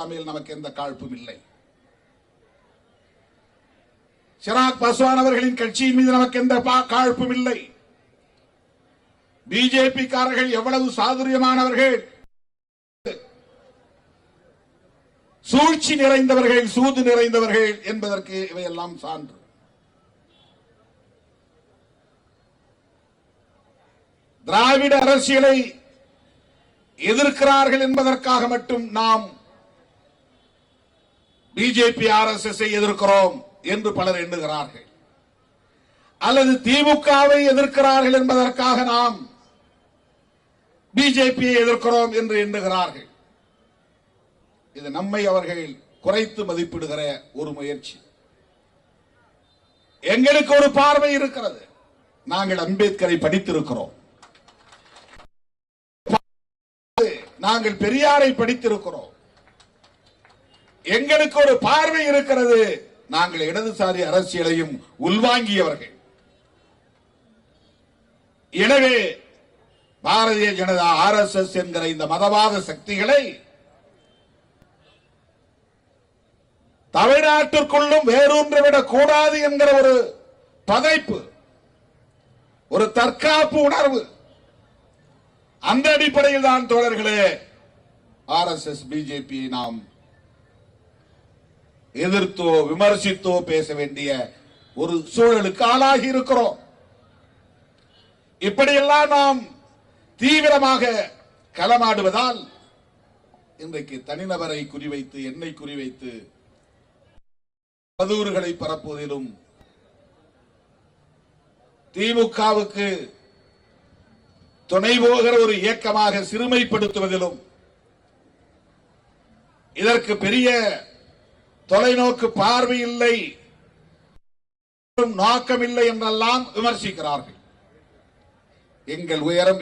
திமுக மேல் நமக்கு எந்த காழ்ப்பும் இல்லை. சிராக் பாஸ்வான் அவர்களின் கட்சியின் மீது நமக்கு எந்த காழ்ப்பும் இல்லை. பிஜேபி காரர்கள் எவ்வளவு சாதுரியமானவர்கள், சூழ்ச்சி நிறைந்தவர்கள், சூது நிறைந்தவர்கள் என்பதற்கு இவையெல்லாம் சான்று. திராவிட அரசியலை எதிர்க்கிறார்கள் என்பதற்காக மட்டும் நாம் பிஜேபி RSS எதிர்க்கிறோம் என்று பலர் எண்ணுகிறார்கள். அல்லது திமுகவை எதிர்க்கிறார்கள் என்பதற்காக நாம் பிஜேபியை எதிர்க்கிறோம் என்று எண்ணுகிறார்கள். இது நம்மை அவர்கள் குறைத்து மதிப்பிடுகிற ஒரு முயற்சி. எங்களுக்கு ஒரு பார்வை இருக்கிறது. நாங்கள் அம்பேத்கரை படித்திருக்கிறோம், நாங்கள் பெரியாரை படித்திருக்கிறோம். எங்களுக்கு ஒரு பார்வை இருக்கிறது. நாங்கள் இடதுசாரி அரசியலையும் உள்வாங்கியவர்கள். எனவே பாரதிய ஜனதா RSS என்கிற இந்த மதவாத சக்திகளை தமிழ்நாட்டிற்குள்ளும் வேரூன்றிவிடக் கூடாது என்கிற ஒரு பதைப்பு, ஒரு தற்காப்பு உணர்வு, அந்த அடிப்படையில் தான் தோழர்களே RSS பிஜேபியை நாம் எதிர்த்தோ விமர்சித்தோ பேச வேண்டிய ஒரு சூழலுக்கு ஆளாகி இருக்கிறோம். இப்படியெல்லாம் நாம் தீவிரமாக களமாடுவதால் இன்றைக்கு தனிநபரை குறிவைத்து, என்னை குறிவைத்து அவதூறுகளை பரப்புவதிலும், திமுகவுக்கு துணை போகிற ஒரு இயக்கமாக சிறுமைப்படுத்துவதிலும், இதற்கு பெரிய தொலைநோக்கு பார்வை இல்லை, நோக்கமில்லை என்றெல்லாம் விமர்சிக்கிறார்கள். எங்கள் உயரம்